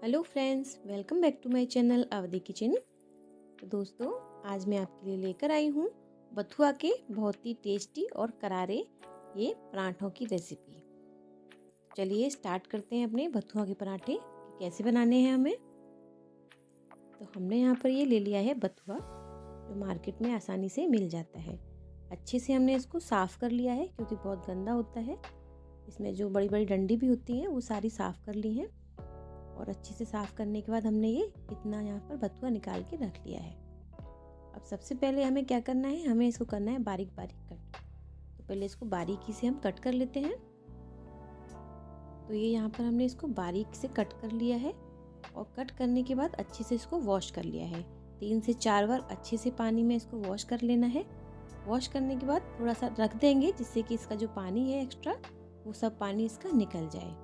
Hello friends, welcome back to my channel Awadhi kitchen. तो दोस्तों, आज मैं आपके लिए लेकर आई हूँ बथुआ के बहुत ही टेस्टी और करारे ये पराठों की रेसिपी। चलिए स्टार्ट करते हैं अपने बथुआ के पराठे कि कैसे बनाने हैं हमें। तो हमने यहाँ पर ये ले लिया है बथुआ, जो मार्केट में आसानी से मिल जाता है। अच्छे से हमने इसको साफ़ कर लिया है क्योंकि बहुत गंदा होता है। इसमें जो बड़ी बड़ी डंडी भी होती हैं वो सारी साफ़ कर ली हैं। और अच्छे से साफ़ करने के बाद हमने ये इतना यहाँ पर बथुआ निकाल के रख लिया है। अब सबसे पहले हमें क्या करना है, हमें इसको करना है बारीक बारीक कट। तो पहले इसको बारीकी से हम कट कर लेते हैं। तो ये यहाँ पर हमने इसको बारीक से कट कर लिया है और कट करने के बाद अच्छे से इसको वॉश कर लिया है। 3 से 4 बार अच्छे से पानी में इसको वॉश कर लेना है। वॉश करने के बाद थोड़ा सा रख देंगे जिससे कि इसका जो पानी है एक्स्ट्रा, वो सब पानी इसका निकल जाए।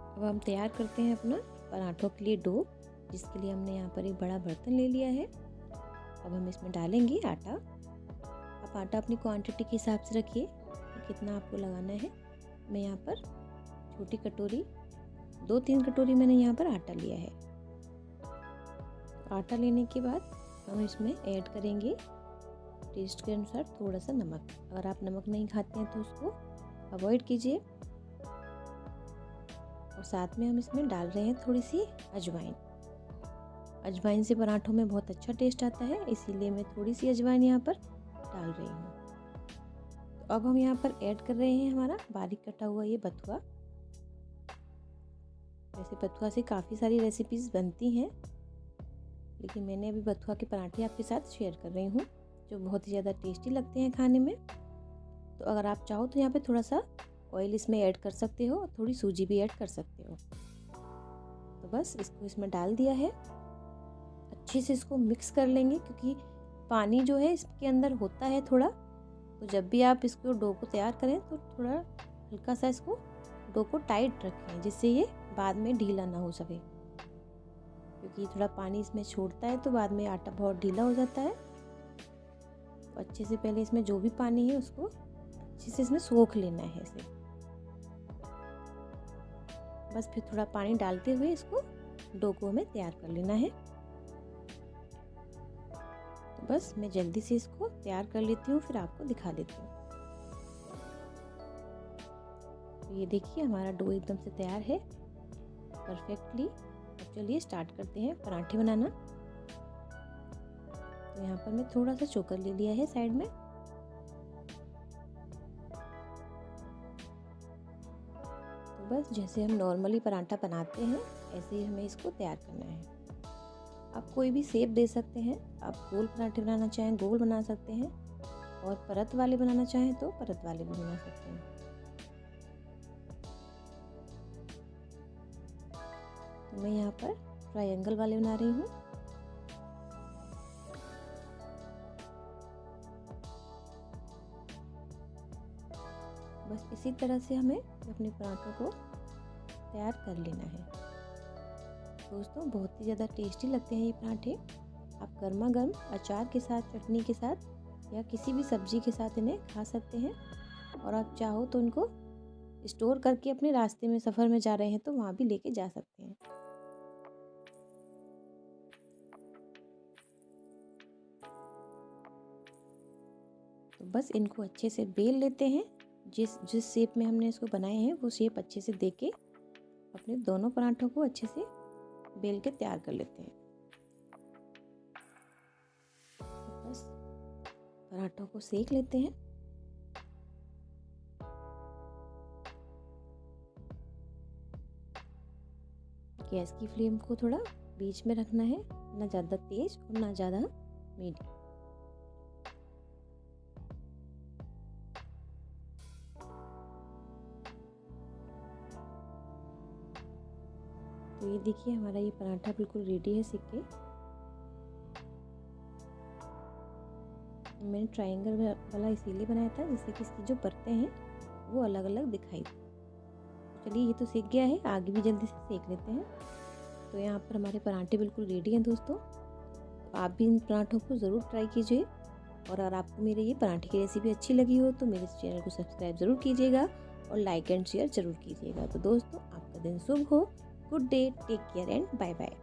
अब हम तैयार करते हैं अपना पराठों के लिए डो, जिसके लिए हमने यहाँ पर एक बड़ा बर्तन ले लिया है। अब हम इसमें डालेंगे आटा। आप आटा अपनी क्वांटिटी के हिसाब से रखिए कितना आपको लगाना है। मैं यहाँ पर छोटी कटोरी 2-3 कटोरी मैंने यहाँ पर आटा लिया है। आटा लेने के बाद हम इसमें ऐड करेंगे टेस्ट के अनुसार थोड़ा सा नमक। अगर आप नमक नहीं खाते हैं तो उसको अवॉइड कीजिए। और साथ में हम इसमें डाल रहे हैं थोड़ी सी अजवाइन। अजवाइन से पराठों में बहुत अच्छा टेस्ट आता है, इसीलिए मैं थोड़ी सी अजवाइन यहाँ पर डाल रही हूँ। तो अब हम यहाँ पर ऐड कर रहे हैं हमारा बारीक कटा हुआ ये बथुआ। वैसे बथुआ से काफ़ी सारी रेसिपीज़ बनती हैं, लेकिन मैंने अभी बथुआ के पराठे आपके साथ शेयर कर रही हूँ, जो बहुत ही ज़्यादा टेस्टी लगते हैं खाने में। तो अगर आप चाहो तो यहाँ पर थोड़ा सा ऑयल इसमें ऐड कर सकते हो और थोड़ी सूजी भी ऐड कर सकते हो। तो बस इसको इसमें डाल दिया है। अच्छे से इसको मिक्स कर लेंगे क्योंकि पानी जो है इसके अंदर होता है थोड़ा। तो जब भी आप इसको डो को तैयार करें तो थोड़ा हल्का सा इसको डो को टाइट रखें, जिससे ये बाद में ढीला ना हो सके, क्योंकि थोड़ा पानी इसमें छोड़ता है तो बाद में आटा बहुत ढीला हो जाता है। तो अच्छे से पहले इसमें जो भी पानी है उसको अच्छे से इसमें सोख लेना है इसे। बस फिर थोड़ा पानी डालते हुए इसको डो को हमें तैयार कर लेना है। तो बस मैं जल्दी से इसको तैयार कर लेती हूँ, फिर आपको दिखा देती हूँ। तो ये देखिए हमारा डो एकदम से तैयार है परफेक्टली। अब चलिए स्टार्ट करते हैं पराठे बनाना। तो यहाँ पर मैं थोड़ा सा चोकर ले लिया है साइड में। बस जैसे हम नॉर्मली पराठा बनाते हैं ऐसे ही हमें इसको तैयार करना है। आप कोई भी शेप दे सकते हैं। आप गोल पराठे बनाना चाहें गोल बना सकते हैं, और परत वाले बनाना चाहें तो परत वाले भी बना सकते हैं। तो मैं यहाँ पर ट्रायंगल वाले बना रही हूँ। बस इसी तरह से हमें अपने पराठों को तैयार कर लेना है। दोस्तों, बहुत ही ज़्यादा टेस्टी लगते हैं ये पराठे। आप गर्मा गर्म अचार के साथ, चटनी के साथ या किसी भी सब्जी के साथ इन्हें खा सकते हैं। और आप चाहो तो इनको स्टोर करके अपने रास्ते में सफ़र में जा रहे हैं तो वहाँ भी लेके जा सकते हैं। तो बस इनको अच्छे से बेल लेते हैं। जिस शेप में हमने इसको बनाए हैं वो शेप अच्छे से देके अपने दोनों पराठों को अच्छे से बेल के तैयार कर लेते हैं। तो बस पराठों को सेक लेते हैं। गैस की फ्लेम को थोड़ा बीच में रखना है, ना ज़्यादा तेज और ना ज़्यादा मीडियम। तो ये देखिए हमारा ये पराठा बिल्कुल रेडी है सिक के। मैंने ट्रायंगल वाला इसीलिए बनाया था जिससे कि इसकी जो परतें हैं वो अलग अलग दिखाई दें। चलिए ये तो सेक गया है, आगे भी जल्दी से सेक लेते हैं। तो यहाँ पर हमारे पराठे बिल्कुल रेडी हैं दोस्तों। तो आप भी इन पराठों को ज़रूर ट्राई कीजिए। और अगर आपको मेरे ये पराठे की रेसिपी अच्छी लगी हो तो मेरे चैनल को सब्सक्राइब ज़रूर कीजिएगा और लाइक एंड शेयर ज़रूर कीजिएगा। तो दोस्तों, आपका दिन शुभ हो। Good day, take care and bye bye.